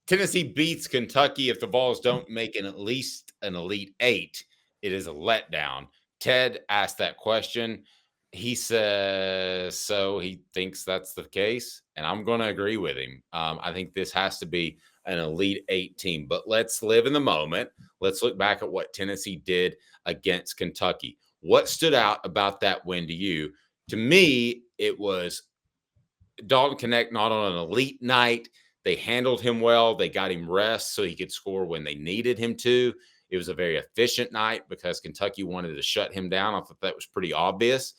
Tennessee beats Kentucky. If the Vols don't make at least an Elite Eight, it is a letdown. Ted asked that question. He says so. He thinks that's the case, and I'm going to agree with him. I think this has to be an Elite Eight team. But let's live in the moment. Let's look back at what Tennessee did against Kentucky. What stood out about that win to you? To me, it was Dalton Connect not on an elite night. They handled him well. They got him rest so he could score when they needed him to. It was a very efficient night because Kentucky wanted to shut him down. I thought that was pretty obvious.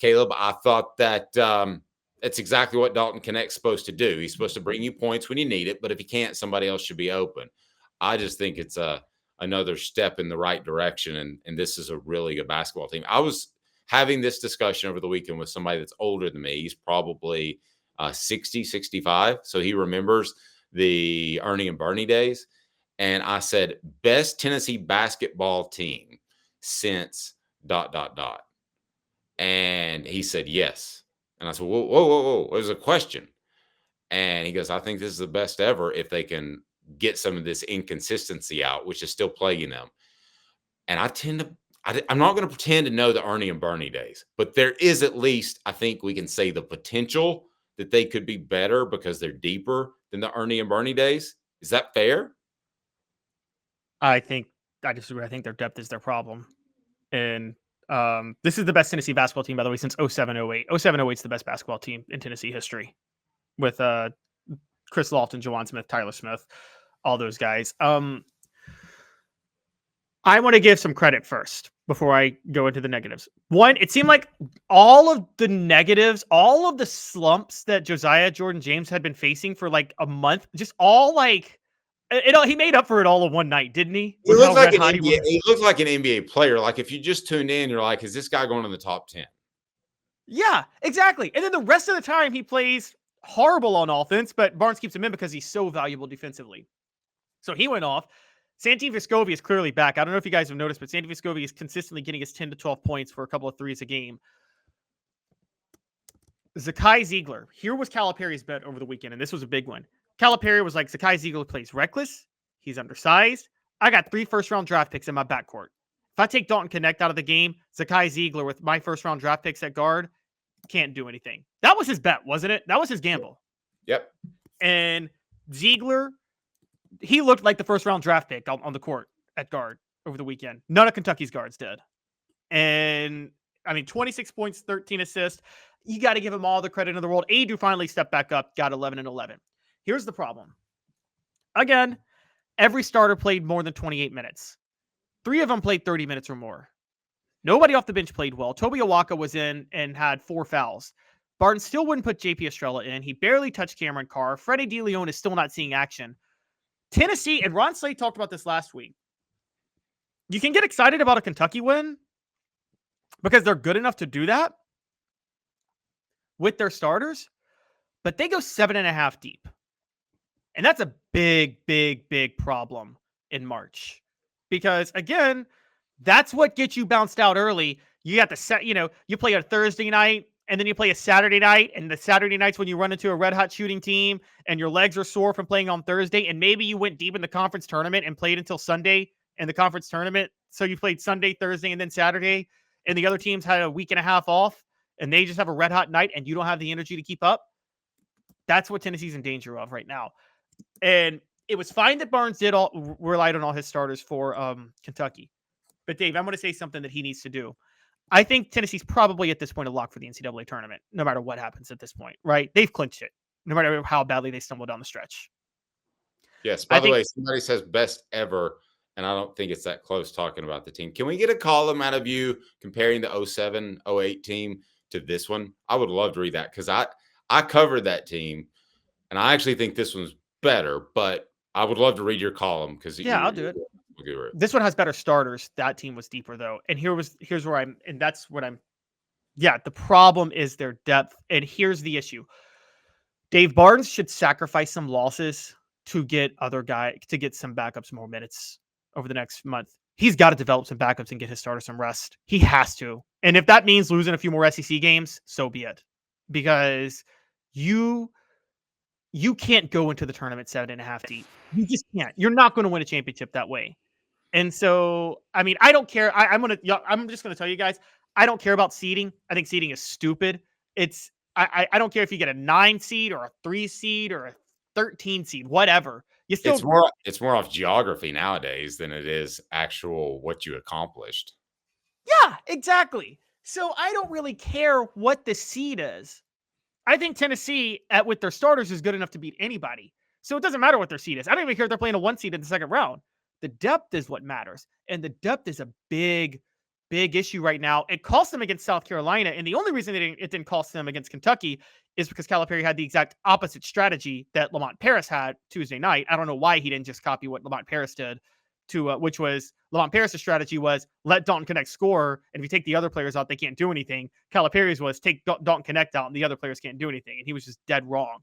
Caleb, I thought that that's exactly what Dalton Connect's supposed to do. He's supposed to bring you points when you need it, but if he can't, somebody else should be open. I just think it's another step in the right direction, and this is a really good basketball team. I was having this discussion over the weekend with somebody that's older than me. He's probably 60, 65. So he remembers the Ernie and Bernie days. And I said, best Tennessee basketball team since ... And he said, yes. And I said, whoa. There's a question. And he goes, I think this is the best ever if they can get some of this inconsistency out, which is still plaguing them. And I'm not going to pretend to know the Ernie and Bernie days, but there is at least, I think we can say, the potential that they could be better because they're deeper than the Ernie and Bernie days. Is that fair? I disagree. I think their depth is their problem. And this is the best Tennessee basketball team, by the way, since 07-08. 07-08 is the best basketball team in Tennessee history with Chris Lofton, Jawan Smith, Tyler Smith, all those guys. I want to give some credit first before I go into the negatives. One, it seemed like all of the negatives, all of the slumps that Josiah-Jordan James had been facing for like a month, just all like he made up for it all in one night, didn't he? He looked like an NBA player. Like if you just tuned in, you're like, is this guy going in the top 10? Yeah, exactly. And then the rest of the time he plays horrible on offense, but Barnes keeps him in because he's so valuable defensively. So he went off. Santi Vescovi is clearly back. I don't know if you guys have noticed, but Santi Vescovi is consistently getting us 10 to 12 points for a couple of threes a game. Zakai Ziegler. Here was Calipari's bet over the weekend, and this was a big one. Calipari was like, Zakai Ziegler plays reckless. He's undersized. I got 3 first-round draft picks in my backcourt. If I take Dalton Connect out of the game, Zakai Ziegler with my first-round draft picks at guard can't do anything. That was his bet, wasn't it? That was his gamble. Yep. And Ziegler, he looked like the first-round draft pick on the court at guard over the weekend. None of Kentucky's guards did. And, 26 points, 13 assists. You got to give him all the credit in the world. Adu finally stepped back up, got 11 and 11. Here's the problem. Again, every starter played more than 28 minutes. 3 of them played 30 minutes or more. Nobody off the bench played well. Toby Awaka was in and had 4 fouls. Barton still wouldn't put JP Estrella in. He barely touched Cameron Carr. Freddie DeLeon is still not seeing action. Tennessee, and Ron Slade talked about this last week. You can get excited about a Kentucky win because they're good enough to do that with their starters, but they go 7.5 deep. And that's a big problem in March. Because, again, that's what gets you bounced out early. You got you play a Thursday night, and then you play a Saturday night, and the Saturday night's when you run into a red-hot shooting team, and your legs are sore from playing on Thursday, and maybe you went deep in the conference tournament and played until Sunday in the conference tournament. So you played Sunday, Thursday, and then Saturday, and the other teams had a week and a half off, and they just have a red-hot night, and you don't have the energy to keep up. That's what Tennessee's in danger of right now. And it was fine that Barnes relied on all his starters for Kentucky. But Dave, I'm going to say something that he needs to do. I think Tennessee's probably at this point a lock for the NCAA tournament, no matter what happens at this point, right? They've clinched it, no matter how badly they stumble down the stretch. Yes. By the way, somebody says best ever, and I don't think it's that close talking about the team. Can we get a column out of you comparing the 07-08 team to this one? I would love to read that because I covered that team, and I actually think this one's better, but I would love to read your column because I'll do it. This one has better starters. That team was deeper though, and here's where I'm, and that's what I'm. Yeah, the problem is their depth, and here's the issue. Dave Barnes should sacrifice some losses to get some backups more minutes over the next month. He's got to develop some backups and get his starters some rest. He has to, and if that means losing a few more SEC games, so be it, because you you can't go into the tournament 7.5 deep. You just can't. You're not going to win a championship that way. And so, I mean, I don't care. I'm just gonna tell you guys, I don't care about seeding. I think seeding is stupid. I don't care if you get a 9 seed or a 3 seed or a 13 seed, whatever. You still It's more off geography nowadays than it is actual what you accomplished. Yeah, exactly. So I don't really care what the seed is. I think Tennessee with their starters is good enough to beat anybody. So it doesn't matter what their seed is. I don't even care if they're playing a 1 seed in the second round. The depth is what matters. And the depth is a big issue right now. It cost them against South Carolina. And the only reason it didn't cost them against Kentucky is because Calipari had the exact opposite strategy that Lamont Paris had Tuesday night. I don't know why he didn't just copy what Lamont Paris did, which was Lamont Paris' strategy was let Dalton Connect score, and if you take the other players out, they can't do anything. Calipari's was take Dalton Connect out, and the other players can't do anything, and he was just dead wrong.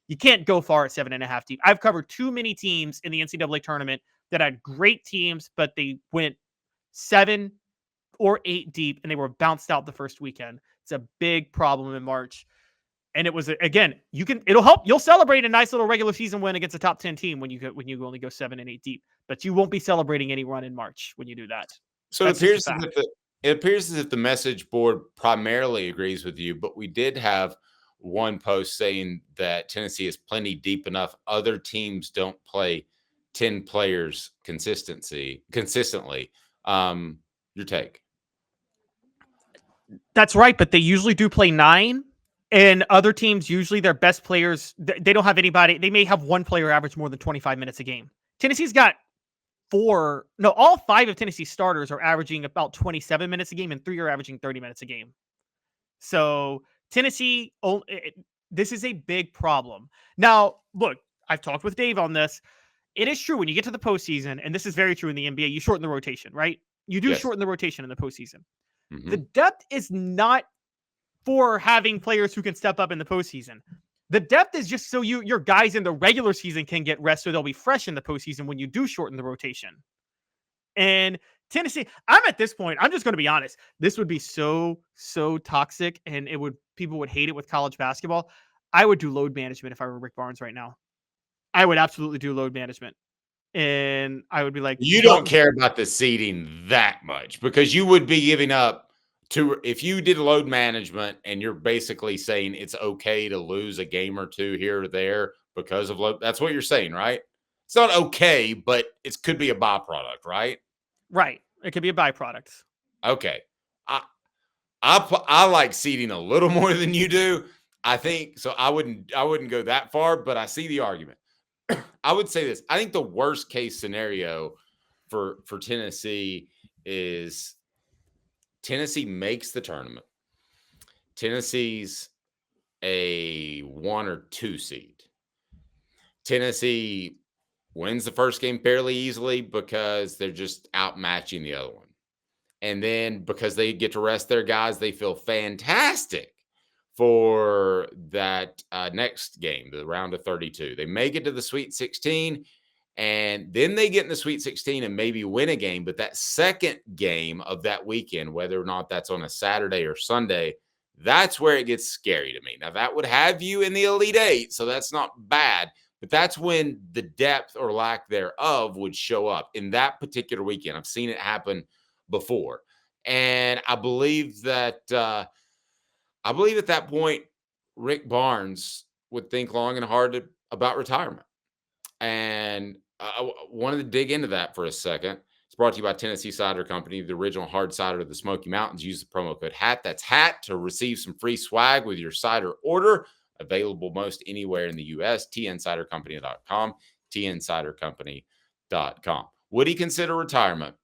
You can't go far at 7.5 deep. I've covered too many teams in the NCAA tournament that had great teams, but they went 7 or 8 deep, and they were bounced out the first weekend. It's a big problem in March. And it was, again, it'll help. You'll celebrate a nice little regular season win against a top 10 team when you only go 7 and 8 deep, but you won't be celebrating any run in March when you do that. So it appears as if the message board primarily agrees with you, but we did have one post saying that Tennessee is plenty deep enough. Other teams don't play 10 players consistently. Your take? That's right, but they usually do play 9. And other teams, usually their best players, they don't have anybody. They may have one player average more than 25 minutes a game. Tennessee's got all 5 of Tennessee's starters are averaging about 27 minutes a game, and 3 are averaging 30 minutes a game. So Tennessee, this is a big problem. Now, look, I've talked with Dave on this. It is true when you get to the postseason, and this is very true in the NBA, you shorten the rotation, right? You do shorten the rotation in the postseason. Mm-hmm. The depth is not for having players who can step up in the postseason. The depth is just so your guys in the regular season can get rest, so they'll be fresh in the postseason when you do shorten the rotation. And Tennessee, I'm at this point, I'm just going to be honest. This would be so toxic, and people would hate it with college basketball. I would do load management if I were Rick Barnes right now. I would absolutely do load management. And I would be like, you don't care about the seeding that much, because you would be giving up if you did load management and you're basically saying it's okay to lose a game or 2 here or there because of load. That's what you're saying, right? It's not okay, but it could be a byproduct, right? Right. It could be a byproduct. Okay. I like seeding a little more than you do. I think so. I wouldn't go that far, but I see the argument. I would say this. I think the worst case scenario for Tennessee is Tennessee makes the tournament. Tennessee's a 1 or 2 seed. Tennessee wins the first game fairly easily because they're just outmatching the other one. And then because they get to rest their guys, they feel fantastic for that next game, the round of 32. They make it to the Sweet 16, and then they get in the Sweet 16 and maybe win a game. But that second game of that weekend, whether or not that's on a Saturday or Sunday, that's where it gets scary to me. Now, that would have you in the Elite 8, so that's not bad. But that's when the depth or lack thereof would show up in that particular weekend. I've seen it happen before. And I believe that at that point, Rick Barnes would think long and hard about retirement. And I wanted to dig into that for a second. It's brought to you by Tennessee Cider Company, the original hard cider of the Smoky Mountains. Use the promo code HAT. That's HAT to receive some free swag with your cider order. Available most anywhere in the U.S. tncidercompany.com, tncidercompany.com. Would he consider retirement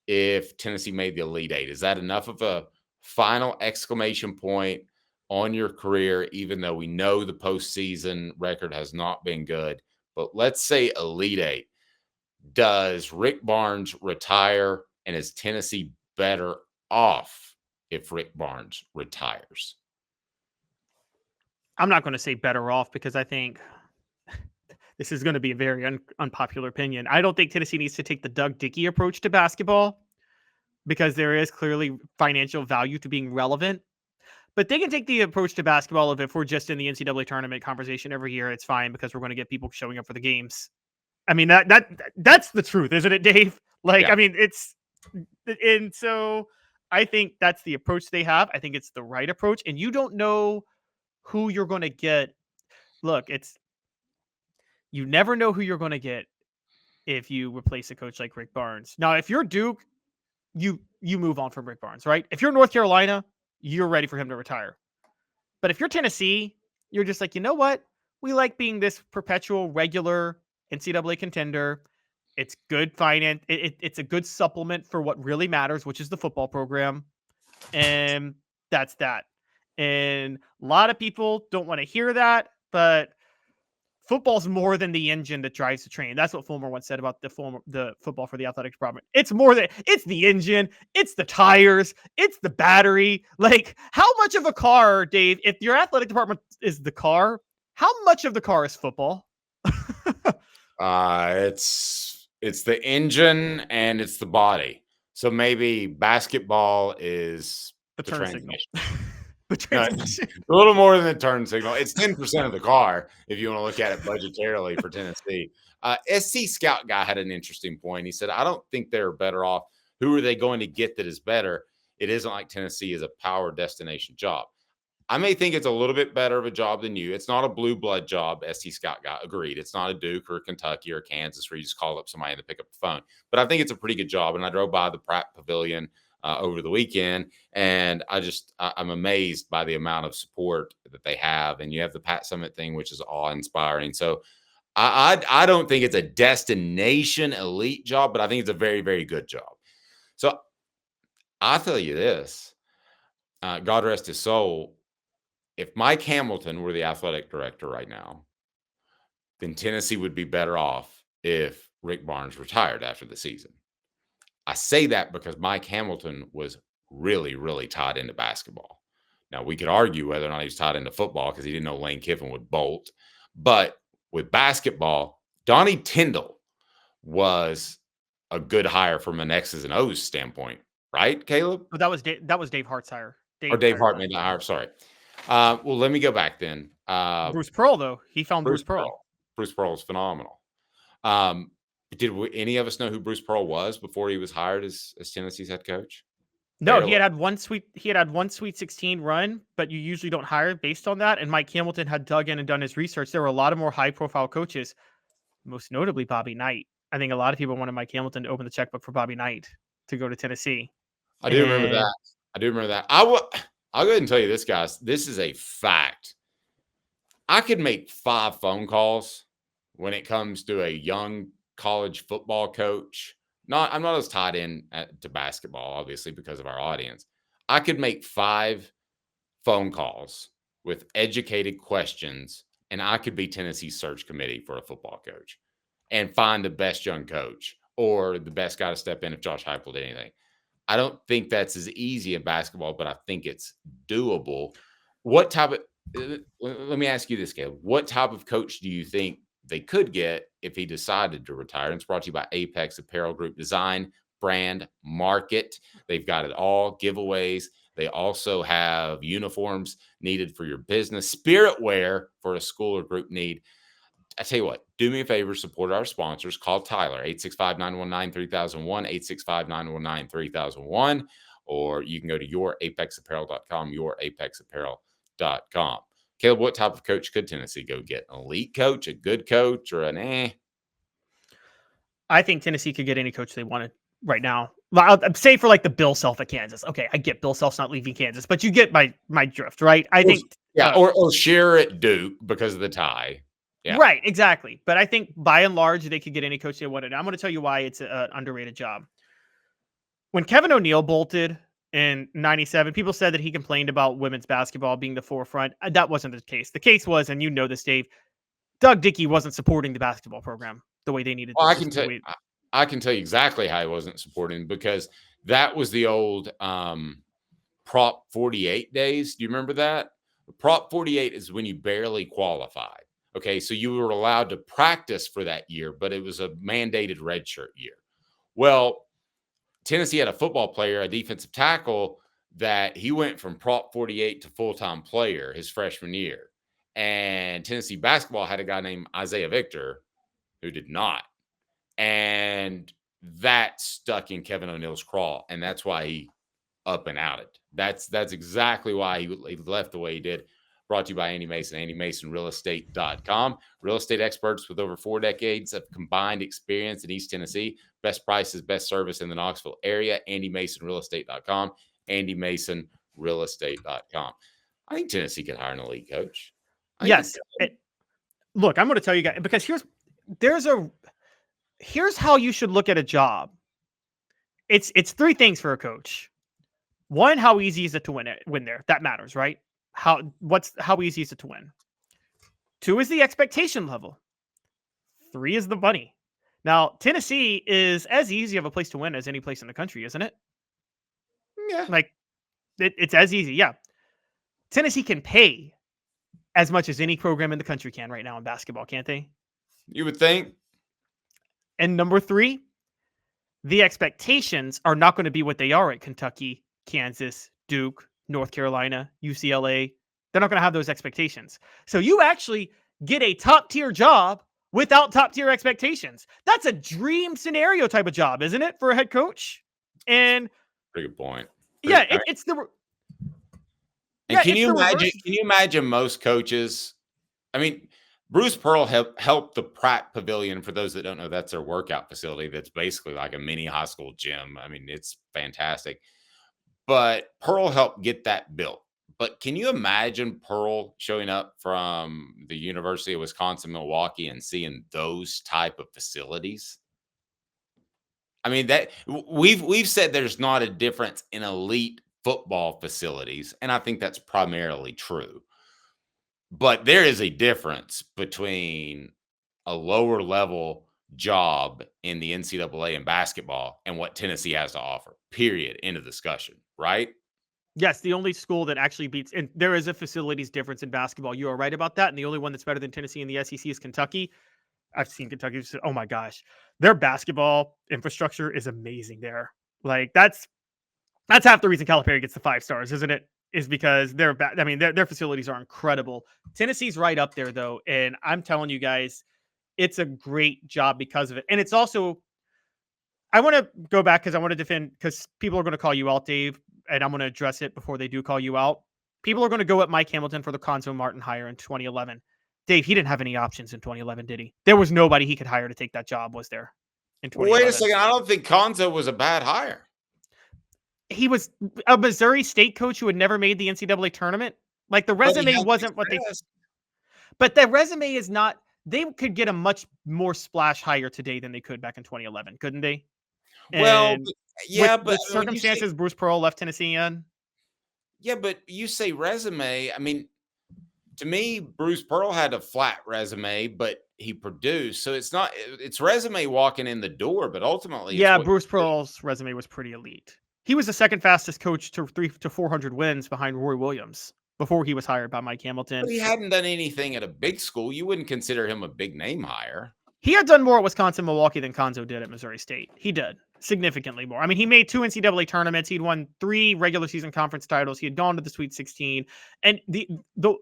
if Tennessee made the Elite 8? Is that enough of a final exclamation point on your career, even though we know the postseason record has not been good? But let's say Elite 8. Does Rick Barnes retire, and is Tennessee better off if Rick Barnes retires? I'm not going to say better off, because I think this is going to be a very unpopular opinion. I don't think Tennessee needs to take the Doug Dickey approach to basketball, because there is clearly financial value to being relevant. But they can take the approach to basketball of if we're just in the NCAA tournament conversation every year, it's fine because we're going to get people showing up for the games. I mean, that's the truth, isn't it, Dave? Like, Yeah. I mean, and so I think that's the approach they have. I think it's the right approach, and you don't know who you're going to get. Look, you never know who you're going to get if you replace a coach like Rick Barnes. Now, if you're Duke, you move on from Rick Barnes, right? If you're North Carolina, you're ready for him to retire. But if you're Tennessee, you're just like, you know what? We like being this perpetual, regular NCAA contender. It's good finance. It's a good supplement for what really matters, which is the football program. And that's that. And a lot of people don't want to hear that, but football's more than the engine that drives the train. That's what Fulmer once said about the football for the athletic department. It's more than it's the engine, it's the tires, it's the battery. Like, how much of a car, Dave, if your athletic department is the car, how much of the car is football? It's the engine and it's the body. So maybe basketball is The the turn signal. transmission. The No, transmission. a little more than the turn signal. It's 10% of the car if you want to look at it budgetarily for Tennessee. SC Scout guy had an interesting point. He said, I don't think they're better off. Who are they going to get that is better? It isn't like Tennessee is a power destination job. I may think it's a little bit better of a job than you. It's not a blue blood job, SC Scott got agreed. It's not a Duke or a Kentucky or Kansas where you just call up somebody to pick up the phone. But I think it's a pretty good job. And I drove by the Pratt Pavilion over the weekend, and I'm amazed by the amount of support that they have. And you have the Pat Summit thing, which is awe-inspiring. So I don't think it's a destination elite job, but I think it's a very, very good job. So I'll tell you this, God rest his soul, if Mike Hamilton were the athletic director right now, then Tennessee would be better off if Rick Barnes retired after the season. I say that because Mike Hamilton was really, really tied into basketball. Now, we could argue whether or not he was tied into football because he didn't know Lane Kiffin would bolt. But with basketball, Donnie Tyndall was a good hire from an X's and O's standpoint, right, Caleb? Oh, that was Dave Hart's hire. Dave Hart made that hire. Sorry. Well, let me go back then. Bruce Pearl, though. He found Bruce Pearl. Bruce Pearl is phenomenal. Did any of us know who Bruce Pearl was before he was hired as Tennessee's head coach? No, he had one Sweet 16 run, but you usually don't hire based on that. And Mike Hamilton had dug in and done his research. There were a lot of more high profile coaches, most notably Bobby Knight. I think a lot of people wanted Mike Hamilton to open the checkbook for Bobby Knight to go to Tennessee. I do remember that. I'll go ahead and tell you this, guys. This is a fact. I could make 5 phone calls when it comes to a young college football coach. I'm not as tied in to basketball, obviously, because of our audience. I could make 5 phone calls with educated questions, and I could be Tennessee's search committee for a football coach and find the best young coach or the best guy to step in if Josh Heupel did anything. I don't think that's as easy in basketball, but I think it's doable. What type of let me ask you this, Caleb. What type of coach do you think they could get if he decided to retire? And it's brought to you by Apex Apparel Group. Design, brand, market. They've got it all. Giveaways. They also have uniforms needed for your business, spirit wear for a school or group need. I tell you what, do me a favor, support our sponsors. Call Tyler, 865-919-3001, 865-919-3001, or you can go to yourapexapparel.com, yourapexapparel.com. Caleb, what type of coach could Tennessee go get? An elite coach, a good coach, or an eh? I think Tennessee could get any coach they wanted right now. I'll say for like the Bill Self at Kansas. Okay, I get Bill Self's not leaving Kansas, but you get my drift, right? I think or share at Duke because of the tie. Yeah. Right, exactly. But I think by and large they could get any coach they wanted. I'm going to tell you why it's an underrated job. When Kevin O'Neal bolted in 97, people said that he complained about women's basketball being the forefront. That wasn't the case. The case was, and you know this, Dave, Doug Dickey wasn't supporting the basketball program the way they needed. Well, I can tell you exactly how he wasn't supporting, because that was the old Prop 48 days. Do you remember that? Prop 48 is when you barely qualified. Okay, so you were allowed to practice for that year, but it was a mandated redshirt year. Well, Tennessee had a football player, a defensive tackle, that he went from Prop 48 to full-time player his freshman year. And Tennessee basketball had a guy named Isaiah Victor who did not. And that stuck in Kevin O'Neill's craw. And that's why he up and outed. That's exactly why he left the way he did. Brought to you by Andy Mason, AndyMasonRealEstate.com. Real estate experts with over 4 decades of combined experience in East Tennessee. Best prices, best service in the Knoxville area. AndyMasonRealEstate.com. AndyMasonRealEstate.com. I think Tennessee could hire an elite coach. Yes. Look, I'm going to tell you guys, because here's how you should look at a job. It's 3 things for a coach. 1, how easy is it to win there? That matters, right? How easy is it to win? 2 is the expectation level. 3 is the money. Now, Tennessee is as easy of a place to win as any place in the country, isn't it? Yeah. Like, it's as easy. Yeah. Tennessee can pay as much as any program in the country can right now in basketball, can't they? You would think. And number 3, the expectations are not going to be what they are at Kentucky, Kansas, Duke, North Carolina, UCLA. They're not going to have those expectations. So you actually get a top-tier job without top-tier expectations. That's a dream scenario type of job, isn't it, for a head coach? And pretty good point. It's the. And can you imagine most coaches? I mean, Bruce Pearl helped the Pratt Pavilion. For those that don't know, that's their workout facility. That's basically like a mini high school gym. I mean, it's fantastic. But Pearl helped get that built. But can you imagine Pearl showing up from the University of Wisconsin-Milwaukee and seeing those type of facilities? I mean, that we've said there's not a difference in elite football facilities, and I think that's primarily true. But there is a difference between a lower level job in the NCAA in basketball and what Tennessee has to offer. Period. End of discussion. Right? Yes, the only school that actually beats, and there is a facilities difference in basketball. You are right about that. And the only one that's better than Tennessee in the SEC is Kentucky. I've seen Kentucky. Oh my gosh, their basketball infrastructure is amazing there. Like that's half the reason Calipari gets the 5 stars, isn't it? Is because their facilities are incredible. Tennessee's right up there though, and I'm telling you guys, it's a great job because of it. And it's also, I want to go back because I want to defend, because people are going to call you out, Dave, and I'm going to address it before they do call you out. People are going to go at Mike Hamilton for the Conzo Martin hire in 2011. Dave, he didn't have any options in 2011, did he? There was nobody he could hire to take that job, was there? In 2011. Wait a second. I don't think Conzo was a bad hire. He was a Missouri State coach who had never made the NCAA tournament. Like, the resume wasn't what they... But the resume is not... They could get a much more splash hire today than they could back in 2011, couldn't they? Well, yeah, but the circumstances Bruce Pearl left Tennessee in. Yeah, but you say resume. I mean, to me, Bruce Pearl had a flat resume, but he produced. So it's resume walking in the door, but ultimately, Bruce Pearl's resume was pretty elite. He was the second fastest coach to 300 to 400 wins behind Roy Williams before he was hired by Mike Hamilton. But he hadn't done anything at a big school. You wouldn't consider him a big name hire. He had done more at Wisconsin-Milwaukee than Conzo did at Missouri State. He did significantly more. I mean, he made 2 NCAA tournaments. He'd won 3 regular season conference titles. He had gone to the Sweet 16. And Conzo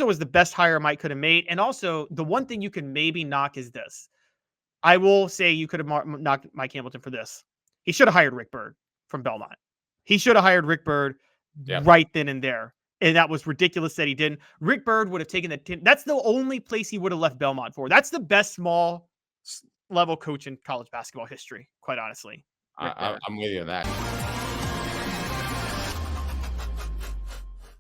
was the best hire Mike could have made. And also, the one thing you can maybe knock is this. I will say you could have knocked Mike Hamilton for this. He should have hired Rick Byrd from Belmont. He should have hired Rick Byrd right then and there. And that was ridiculous that he didn't. Rick Byrd would have taken that's the only place he would have left Belmont for. That's the best small level coach in college basketball history, quite honestly. I'm with you on that.